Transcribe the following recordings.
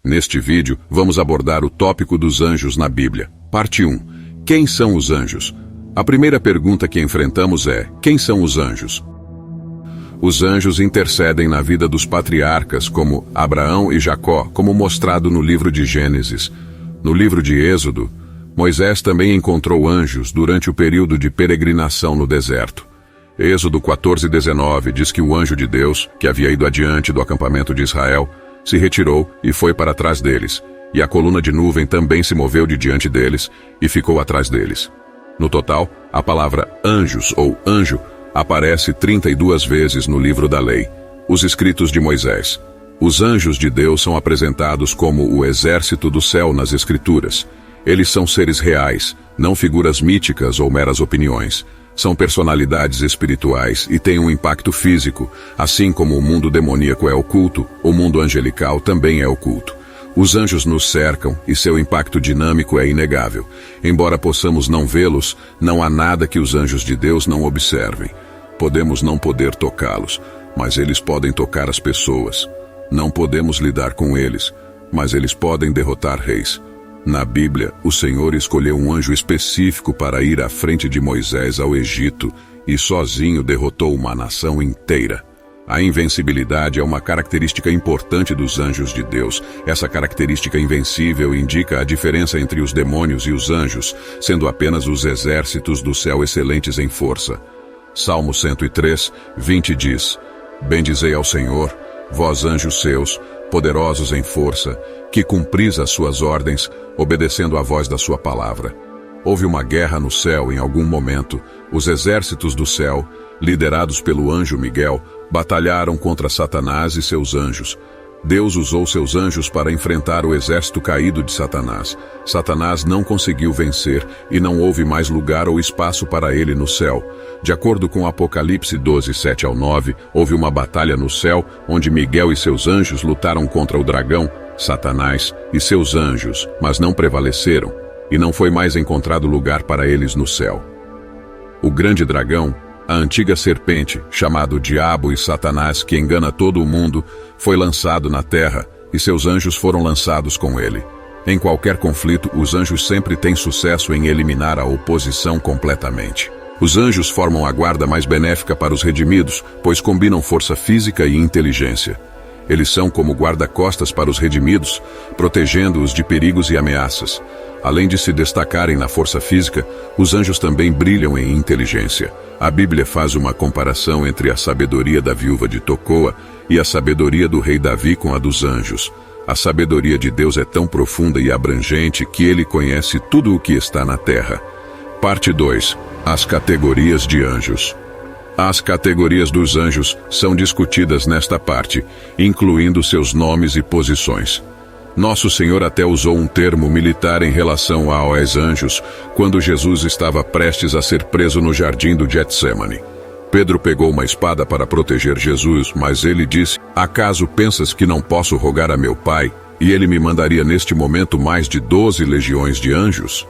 Neste vídeo, vamos abordar o tópico dos anjos na Bíblia. Parte 1. Quem são os anjos? A primeira pergunta que enfrentamos é: quem são os anjos? Os anjos intercedem na vida dos patriarcas como Abraão e Jacó, como mostrado no livro de Gênesis. No livro de Êxodo, Moisés também encontrou anjos durante o período de peregrinação no deserto. Êxodo 14:19 diz que o anjo de Deus, que havia ido adiante do acampamento de Israel, se retirou e foi para trás deles, e a coluna de nuvem também se moveu de diante deles e ficou atrás deles. No total, a palavra anjos ou anjo aparece 32 vezes no livro da lei, os escritos de Moisés. Os anjos de Deus são apresentados como o exército do céu nas escrituras. Eles são seres reais, não figuras míticas ou meras opiniões. São personalidades espirituais e têm um impacto físico, assim como o mundo demoníaco é oculto, o mundo angelical também é oculto. Os anjos nos cercam e seu impacto dinâmico é inegável. Embora possamos não vê-los, não há nada que os anjos de Deus não observem. Podemos não poder tocá-los, mas eles podem tocar as pessoas. Não podemos lidar com eles, mas eles podem derrotar reis. Na Bíblia, o Senhor escolheu um anjo específico para ir à frente de Moisés ao Egito e sozinho derrotou uma nação inteira. A invencibilidade é uma característica importante dos anjos de Deus. Essa característica invencível indica a diferença entre os demônios e os anjos, sendo apenas os exércitos do céu excelentes em força. Salmo 103:20 diz: Bendizei ao Senhor, vós anjos seus, poderosos em força, que cumpris as suas ordens, obedecendo à voz da sua palavra. Houve uma guerra no céu em algum momento. Os exércitos do céu, liderados pelo anjo Miguel, batalharam contra Satanás e seus anjos. Deus usou seus anjos para enfrentar o exército caído de Satanás. Satanás não conseguiu vencer e não houve mais lugar ou espaço para ele no céu. De acordo com Apocalipse 12:7-9, houve uma batalha no céu onde Miguel e seus anjos lutaram contra o dragão, Satanás e seus anjos, mas não prevaleceram, e não foi mais encontrado lugar para eles no céu. O grande dragão, a antiga serpente, chamado Diabo e Satanás, que engana todo o mundo, foi lançado na terra, e seus anjos foram lançados com ele. Em qualquer conflito, os anjos sempre têm sucesso em eliminar a oposição completamente. Os anjos formam a guarda mais benéfica para os redimidos, pois combinam força física e inteligência. Eles são como guarda-costas para os redimidos, protegendo-os de perigos e ameaças. Além de se destacarem na força física, os anjos também brilham em inteligência. A Bíblia faz uma comparação entre a sabedoria da viúva de Tecoa e a sabedoria do rei Davi com a dos anjos. A sabedoria de Deus é tão profunda e abrangente que ele conhece tudo o que está na terra. Parte 2. As categorias de anjos. As categorias dos anjos são discutidas nesta parte, incluindo seus nomes e posições. Nosso Senhor até usou um termo militar em relação aos anjos, quando Jesus estava prestes a ser preso no jardim do Getsêmani. Pedro pegou uma espada para proteger Jesus, mas ele disse: Acaso pensas que não posso rogar a meu Pai, e ele me mandaria neste momento mais de 12 legiões de anjos?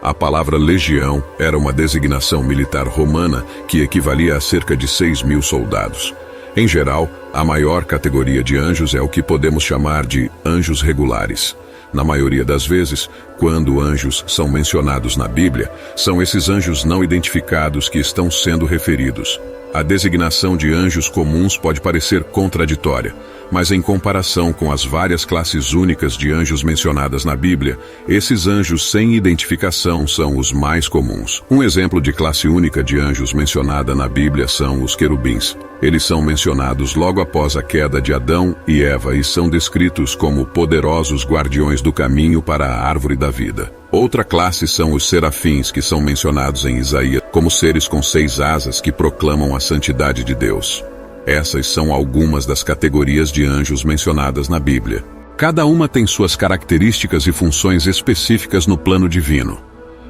A palavra legião era uma designação militar romana que equivalia a cerca de 6.000 soldados. Em geral, a maior categoria de anjos é o que podemos chamar de anjos regulares. Na maioria das vezes, quando anjos são mencionados na Bíblia, são esses anjos não identificados que estão sendo referidos. A designação de anjos comuns pode parecer contraditória, mas em comparação com as várias classes únicas de anjos mencionadas na Bíblia, esses anjos sem identificação são os mais comuns. Um exemplo de classe única de anjos mencionada na Bíblia são os querubins. Eles são mencionados logo após a queda de Adão e Eva e são descritos como poderosos guardiões do caminho para a árvore da vida. Outra classe são os serafins, que são mencionados em Isaías como seres com 6 asas que proclamam a santidade de Deus. Essas são algumas das categorias de anjos mencionadas na Bíblia. Cada uma tem suas características e funções específicas no plano divino.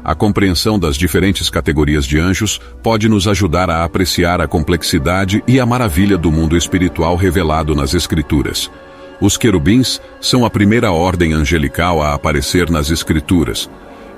A compreensão das diferentes categorias de anjos pode nos ajudar a apreciar a complexidade e a maravilha do mundo espiritual revelado nas Escrituras. Os querubins são a primeira ordem angelical a aparecer nas Escrituras.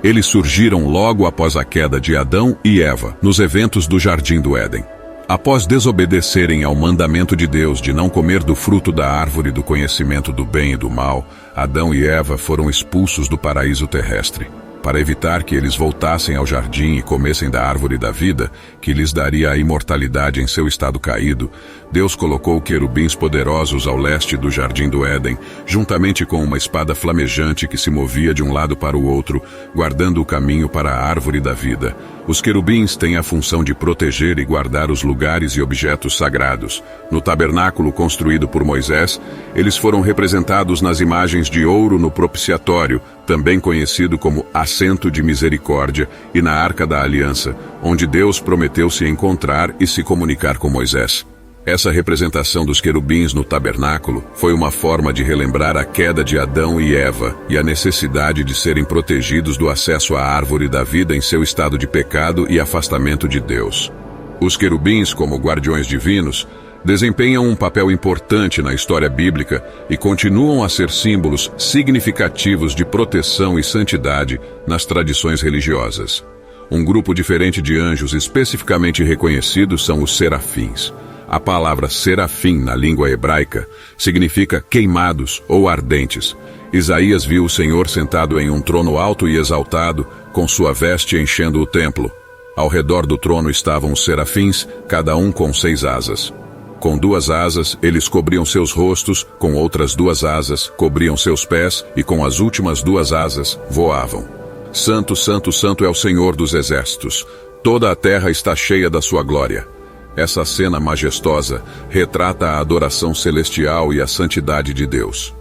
Eles surgiram logo após a queda de Adão e Eva, nos eventos do Jardim do Éden. Após desobedecerem ao mandamento de Deus de não comer do fruto da árvore do conhecimento do bem e do mal, Adão e Eva foram expulsos do paraíso terrestre. Para evitar que eles voltassem ao jardim e comessem da árvore da vida, que lhes daria a imortalidade em seu estado caído, Deus colocou querubins poderosos ao leste do jardim do Éden, juntamente com uma espada flamejante que se movia de um lado para o outro, guardando o caminho para a árvore da vida. Os querubins têm a função de proteger e guardar os lugares e objetos sagrados. No tabernáculo construído por Moisés, eles foram representados nas imagens de ouro no propiciatório, também conhecido como assento de misericórdia, e na Arca da Aliança, onde Deus prometeu se encontrar e se comunicar com Moisés. Essa representação dos querubins no tabernáculo foi uma forma de relembrar a queda de Adão e Eva e a necessidade de serem protegidos do acesso à árvore da vida em seu estado de pecado e afastamento de Deus. Os querubins, como guardiões divinos, desempenham um papel importante na história bíblica e continuam a ser símbolos significativos de proteção e santidade nas tradições religiosas. Um grupo diferente de anjos especificamente reconhecidos são os serafins. A palavra serafim na língua hebraica significa queimados ou ardentes. Isaías viu o Senhor sentado em um trono alto e exaltado, com sua veste enchendo o templo. Ao redor do trono estavam os serafins, cada um com 6 asas. Com 2 asas, eles cobriam seus rostos, com outras 2 asas, cobriam seus pés, e com as últimas 2 asas, voavam. Santo, santo, santo é o Senhor dos exércitos. Toda a terra está cheia da sua glória. Essa cena majestosa retrata a adoração celestial e a santidade de Deus.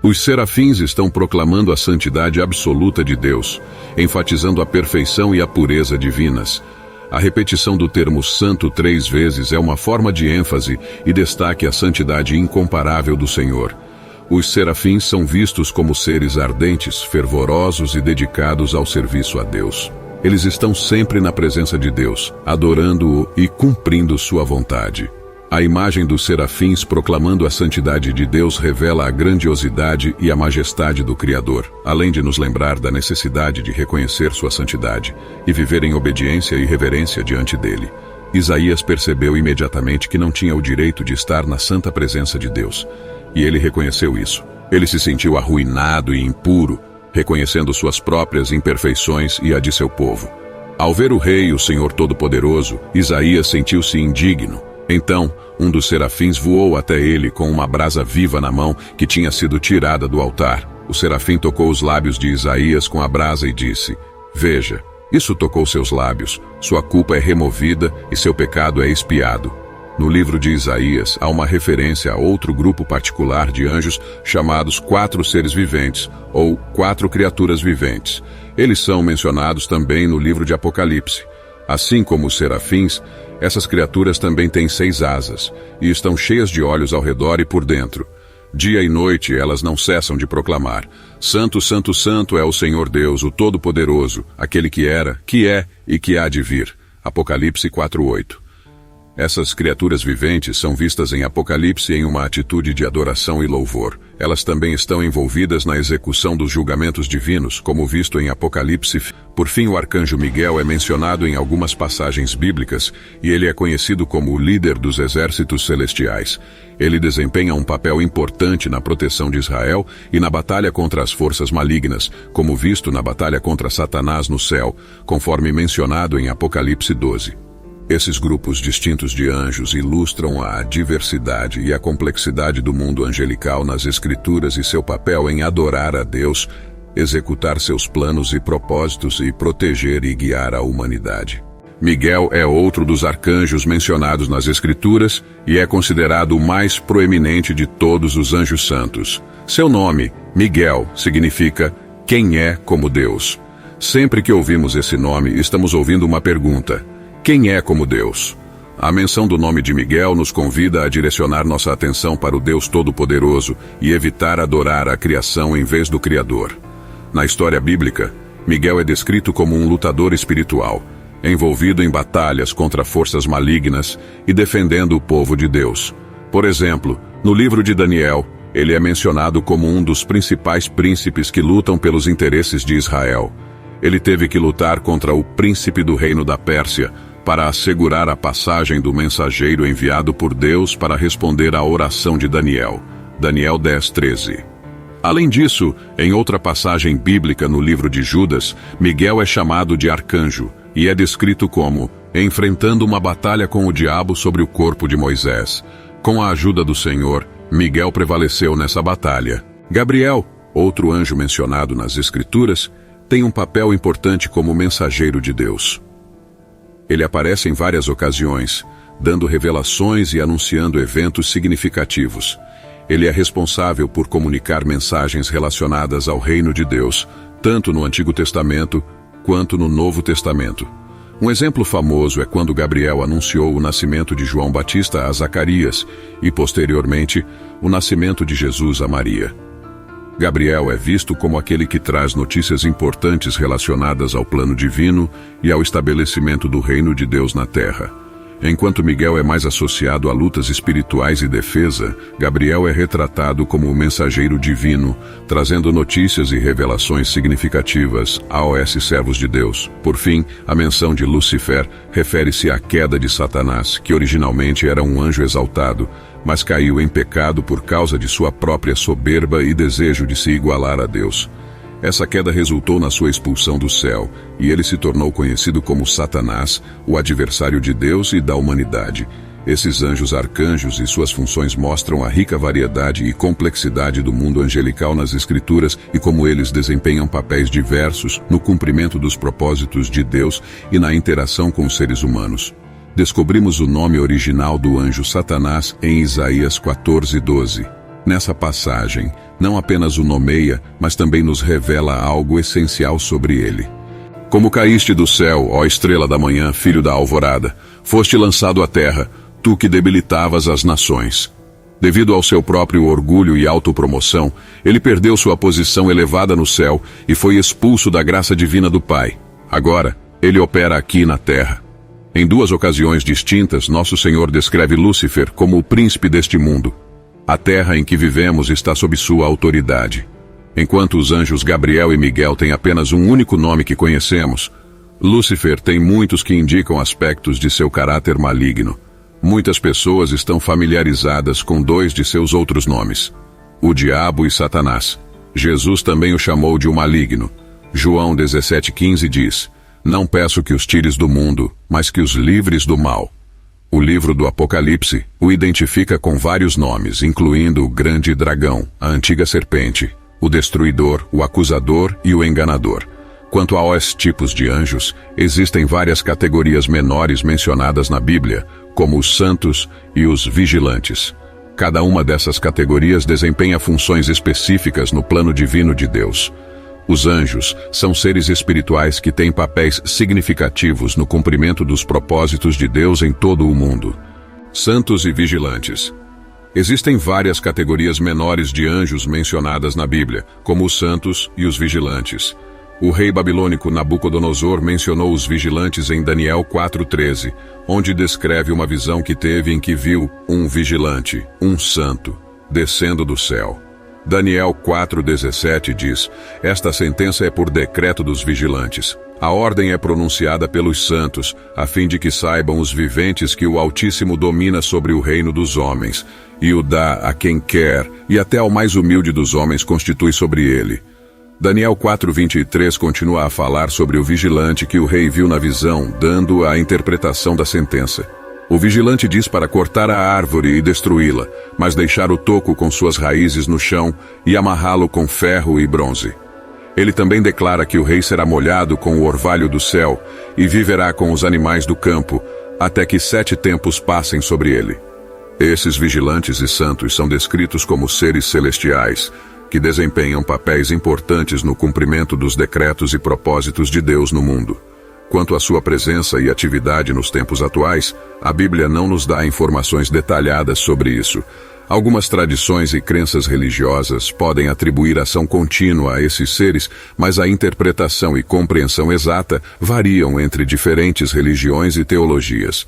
Os serafins estão proclamando a santidade absoluta de Deus, enfatizando a perfeição e a pureza divinas. A repetição do termo santo 3 vezes é uma forma de ênfase e destaque a santidade incomparável do Senhor. Os serafins são vistos como seres ardentes, fervorosos e dedicados ao serviço a Deus. Eles estão sempre na presença de Deus, adorando-o e cumprindo sua vontade. A imagem dos serafins proclamando a santidade de Deus revela a grandiosidade e a majestade do Criador, além de nos lembrar da necessidade de reconhecer sua santidade e viver em obediência e reverência diante dele. Isaías percebeu imediatamente que não tinha o direito de estar na santa presença de Deus, e ele reconheceu isso. Ele se sentiu arruinado e impuro, reconhecendo suas próprias imperfeições e a de seu povo. Ao ver o rei, o Senhor Todo-Poderoso, Isaías sentiu-se indigno. Então, um dos serafins voou até ele com uma brasa viva na mão que tinha sido tirada do altar. O serafim tocou os lábios de Isaías com a brasa e disse: "Veja, isso tocou seus lábios, sua culpa é removida e seu pecado é expiado." No livro de Isaías, há uma referência a outro grupo particular de anjos chamados 4 seres viventes, ou 4 criaturas viventes. Eles são mencionados também no livro de Apocalipse. Assim como os serafins, essas criaturas também têm 6 asas, e estão cheias de olhos ao redor e por dentro. Dia e noite elas não cessam de proclamar: Santo, Santo, Santo é o Senhor Deus, o Todo-Poderoso, aquele que era, que é e que há de vir. Apocalipse 4:8. Essas criaturas viventes são vistas em Apocalipse em uma atitude de adoração e louvor. Elas também estão envolvidas na execução dos julgamentos divinos, como visto em Apocalipse. Por fim, o arcanjo Miguel é mencionado em algumas passagens bíblicas, e ele é conhecido como o líder dos exércitos celestiais. Ele desempenha um papel importante na proteção de Israel e na batalha contra as forças malignas, como visto na batalha contra Satanás no céu, conforme mencionado em Apocalipse 12. Esses grupos distintos de anjos ilustram a diversidade e a complexidade do mundo angelical nas Escrituras e seu papel em adorar a Deus, executar seus planos e propósitos e proteger e guiar a humanidade. Miguel é outro dos arcanjos mencionados nas Escrituras e é considerado o mais proeminente de todos os anjos santos. Seu nome, Miguel, significa "quem é como Deus". Sempre que ouvimos esse nome, estamos ouvindo uma pergunta: quem é como Deus? A menção do nome de Miguel nos convida a direcionar nossa atenção para o Deus Todo-Poderoso e evitar adorar a criação em vez do Criador. Na história bíblica, Miguel é descrito como um lutador espiritual, envolvido em batalhas contra forças malignas e defendendo o povo de Deus. Por exemplo, no livro de Daniel, ele é mencionado como um dos principais príncipes que lutam pelos interesses de Israel. Ele teve que lutar contra o príncipe do reino da Pérsia, para assegurar a passagem do mensageiro enviado por Deus para responder à oração de Daniel. Daniel 10:13. Além disso, em outra passagem bíblica no livro de Judas, Miguel é chamado de arcanjo e é descrito como enfrentando uma batalha com o diabo sobre o corpo de Moisés. Com a ajuda do Senhor, Miguel prevaleceu nessa batalha. Gabriel, outro anjo mencionado nas Escrituras, tem um papel importante como mensageiro de Deus. Ele aparece em várias ocasiões, dando revelações e anunciando eventos significativos. Ele é responsável por comunicar mensagens relacionadas ao reino de Deus, tanto no Antigo Testamento quanto no Novo Testamento. Um exemplo famoso é quando Gabriel anunciou o nascimento de João Batista a Zacarias e, posteriormente, o nascimento de Jesus a Maria. Gabriel é visto como aquele que traz notícias importantes relacionadas ao plano divino e ao estabelecimento do reino de Deus na terra. Enquanto Miguel é mais associado a lutas espirituais e defesa, Gabriel é retratado como o mensageiro divino, trazendo notícias e revelações significativas aos servos de Deus. Por fim, a menção de Lúcifer refere-se à queda de Satanás, que originalmente era um anjo exaltado, mas caiu em pecado por causa de sua própria soberba e desejo de se igualar a Deus. Essa queda resultou na sua expulsão do céu, e ele se tornou conhecido como Satanás, o adversário de Deus e da humanidade. Esses anjos arcanjos e suas funções mostram a rica variedade e complexidade do mundo angelical nas Escrituras e como eles desempenham papéis diversos no cumprimento dos propósitos de Deus e na interação com os seres humanos. Descobrimos o nome original do anjo Satanás em Isaías 14:12. Nessa passagem, não apenas o nomeia, mas também nos revela algo essencial sobre ele. Como caíste do céu, ó estrela da manhã, filho da alvorada, foste lançado à terra, tu que debilitavas as nações. Devido ao seu próprio orgulho e autopromoção, ele perdeu sua posição elevada no céu e foi expulso da graça divina do Pai. Agora, ele opera aqui na terra. Em duas ocasiões distintas, nosso Senhor descreve Lúcifer como o príncipe deste mundo. A terra em que vivemos está sob sua autoridade. Enquanto os anjos Gabriel e Miguel têm apenas um único nome que conhecemos, Lúcifer tem muitos que indicam aspectos de seu caráter maligno. Muitas pessoas estão familiarizadas com dois de seus outros nomes, o diabo e Satanás. Jesus também o chamou de o maligno. João 17,15 diz: "Não peço que os tires do mundo, mas que os livres do mal." O livro do Apocalipse o identifica com vários nomes, incluindo o grande dragão, a antiga serpente, o destruidor, o acusador e o enganador. Quanto aos tipos de anjos, existem várias categorias menores mencionadas na Bíblia, como os santos e os vigilantes. Cada uma dessas categorias desempenha funções específicas no plano divino de Deus. Os anjos são seres espirituais que têm papéis significativos no cumprimento dos propósitos de Deus em todo o mundo. Santos e vigilantes. Existem várias categorias menores de anjos mencionadas na Bíblia, como os santos e os vigilantes. O rei babilônico Nabucodonosor mencionou os vigilantes em Daniel 4:13, onde descreve uma visão que teve em que viu um vigilante, um santo, descendo do céu. Daniel 4:17 diz: "Esta sentença é por decreto dos vigilantes. A ordem é pronunciada pelos santos, a fim de que saibam os viventes que o Altíssimo domina sobre o reino dos homens, e o dá a quem quer, e até ao mais humilde dos homens constitui sobre ele." Daniel 4:23 continua a falar sobre o vigilante que o rei viu na visão, dando a interpretação da sentença. O vigilante diz para cortar a árvore e destruí-la, mas deixar o toco com suas raízes no chão e amarrá-lo com ferro e bronze. Ele também declara que o rei será molhado com o orvalho do céu e viverá com os animais do campo, até que 7 tempos passem sobre ele. Esses vigilantes e santos são descritos como seres celestiais, que desempenham papéis importantes no cumprimento dos decretos e propósitos de Deus no mundo. Quanto à sua presença e atividade nos tempos atuais, a Bíblia não nos dá informações detalhadas sobre isso. Algumas tradições e crenças religiosas podem atribuir ação contínua a esses seres, mas a interpretação e compreensão exata variam entre diferentes religiões e teologias.